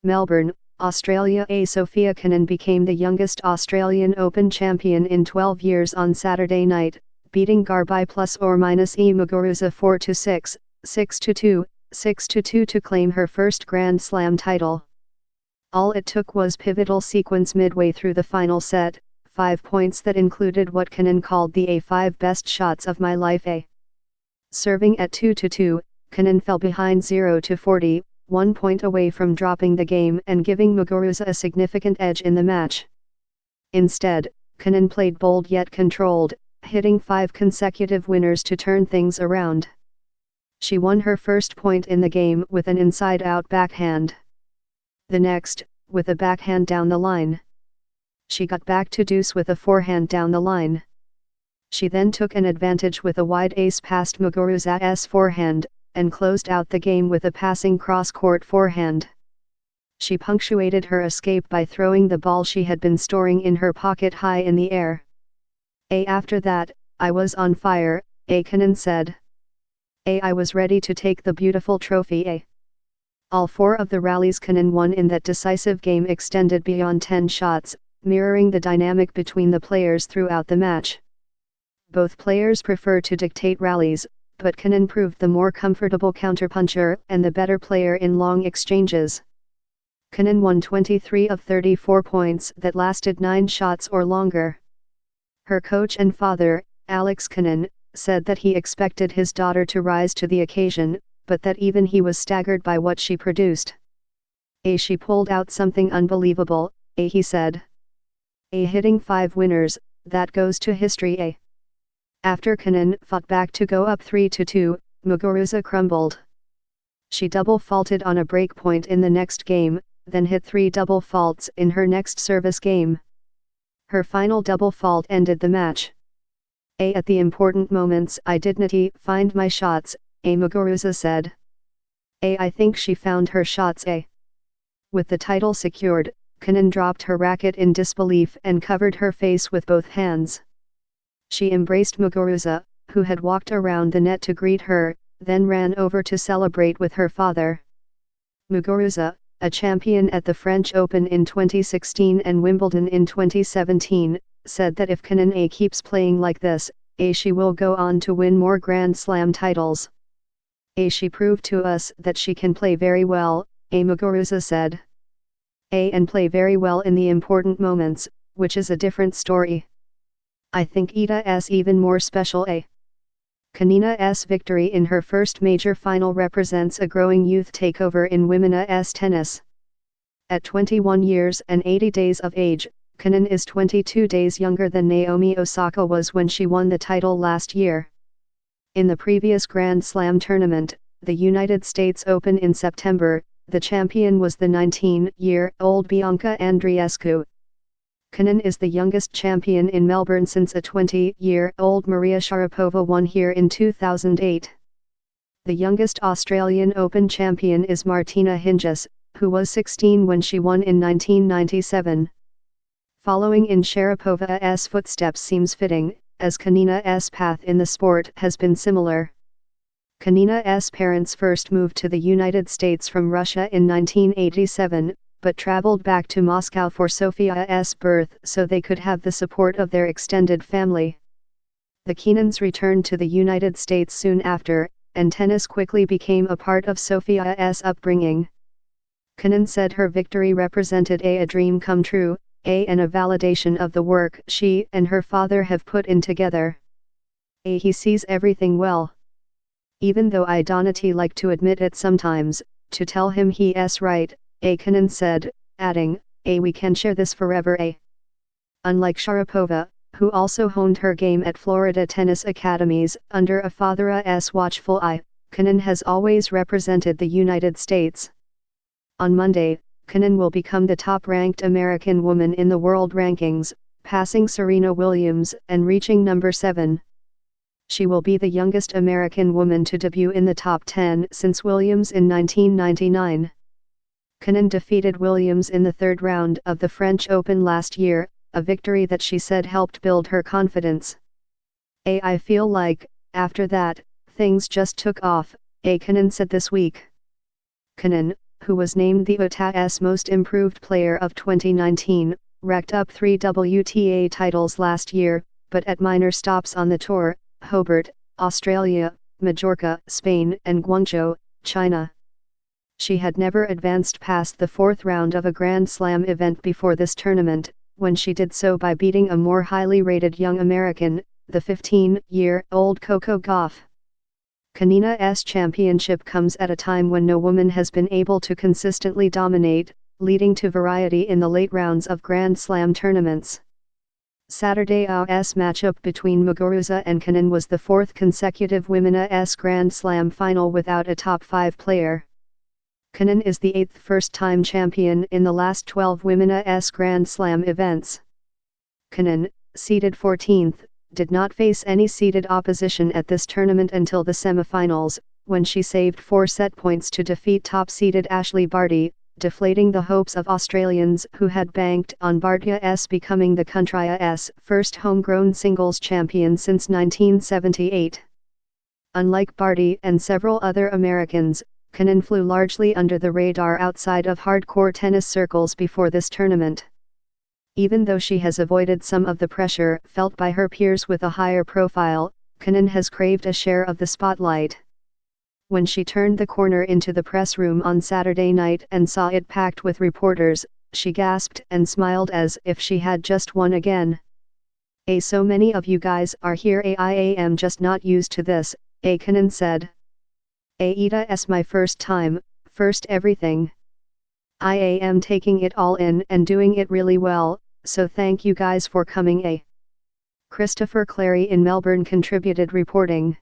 Melbourne, Australia. Sofia Kenin became the youngest Australian Open champion in 12 years on Saturday night, beating Garbiñe ± Muguruza 4-6, 6-2, 6-2 to claim her first Grand Slam title. All it took was pivotal sequence midway through the final set, 5 points that included what Kenin called the A5 best shots of my life. Serving at 2-2, Kenin fell behind 0-40, 1 point away from dropping the game and giving Muguruza a significant edge in the match. Instead, Kenin played bold yet controlled, hitting 5 consecutive winners to turn things around. She won her first point in the game with an inside-out backhand. The next, with a backhand down the line. She got back to deuce with a forehand down the line. She then took an advantage with a wide ace past Muguruza's forehand, and closed out the game with a passing cross-court forehand. She punctuated her escape by throwing the ball she had been storing in her pocket high in the air. After that, I was on fire, Kenin said. I was ready to take the beautiful trophy. All 4 of the rallies Kenin won in that decisive game extended beyond 10 shots, mirroring the dynamic between the players throughout the match. Both players prefer to dictate rallies, but Kenin proved the more comfortable counterpuncher and the better player in long exchanges. Kenin won 23 of 34 points that lasted 9 shots or longer. Her coach and father, Alex Kenin, said that he expected his daughter to rise to the occasion, but that even he was staggered by what she produced. She pulled out something unbelievable, he said. Hitting 5 winners, that goes to history. After Kenin fought back to go up 3-2, Muguruza crumbled. She double faulted on a break point in the next game, then hit 3 double faults in her next service game. Her final double fault ended the match. At the important moments I didn't find my shots, Muguruza said. I think she found her shots. With the title secured, Kenin dropped her racket in disbelief and covered her face with both hands. She embraced Muguruza, who had walked around the net to greet her, then ran over to celebrate with her father. Muguruza, a champion at the French Open in 2016 and Wimbledon in 2017, said that if Kenin keeps playing like this, she will go on to win more Grand Slam titles. She proved to us that she can play very well, Muguruza said. And play very well in the important moments, which is a different story. I think Ita's even more special. Kenina's victory in her first major final represents a growing youth takeover in women's tennis. At 21 years and 80 days of age, Kenin is 22 days younger than Naomi Osaka was when she won the title last year. In the previous Grand Slam tournament, the United States Open in September, the champion was the 19-year-old Bianca Andreescu. Kenin is the youngest champion in Melbourne since a 20-year-old Maria Sharapova won here in 2008. The youngest Australian Open champion is Martina Hingis, who was 16 when she won in 1997. Following in Sharapova's footsteps seems fitting, as Kenina's path in the sport has been similar. Kenina's parents first moved to the United States from Russia in 1987, but traveled back to Moscow for Sofia's birth so they could have the support of their extended family. The Kenins returned to the United States soon after, and tennis quickly became a part of Sofia's upbringing. Kenin said her victory represented a dream come true, and a validation of the work she and her father have put in together. He sees everything well. Even though I don't like to admit it sometimes, to tell him he's right, Kenin said, adding, we can share this forever. Unlike Sharapova, who also honed her game at Florida tennis academies under a father's watchful eye, Kenin has always represented the United States. On Monday, Kenin will become the top-ranked American woman in the world rankings, passing Serena Williams and reaching number 7. She will be the youngest American woman to debut in the top 10 since Williams in 1999. Kenin defeated Williams in the third round of the French Open last year, a victory that she said helped build her confidence. I feel like, after that, things just took off, Kenin said this week. Kenin, who was named the UTA's Most Improved Player of 2019, racked up 3 WTA titles last year, but at minor stops on the tour, Hobart, Australia, Majorca, Spain and Guangzhou, China. She had never advanced past the fourth round of a Grand Slam event before this tournament, when she did so by beating a more highly rated young American, the 15-year-old Coco Gauff. Kenina's championship comes at a time when no woman has been able to consistently dominate, leading to variety in the late rounds of Grand Slam tournaments. Saturday's matchup between Muguruza and Kenin was the fourth consecutive Women's Grand Slam final without a top 5 player. Kenin is the 8th first-time champion in the last 12 Women's Grand Slam events. Kenin, seeded 14th, did not face any seeded opposition at this tournament until the semifinals, when she saved 4 set points to defeat top-seeded Ashley Barty, deflating the hopes of Australians who had banked on Barty's becoming the country's first homegrown singles champion since 1978. Unlike Barty and several other Americans, Kenin flew largely under the radar outside of hardcore tennis circles before this tournament. Even though she has avoided some of the pressure felt by her peers with a higher profile, Kenin has craved a share of the spotlight. When she turned the corner into the press room on Saturday night and saw it packed with reporters, she gasped and smiled as if she had just won again. So many of you guys are here. I am just not used to this, Kenin said. It's my first time, first everything. I am taking it all in and doing it really well, so thank you guys for coming. Christopher Clary in Melbourne contributed reporting.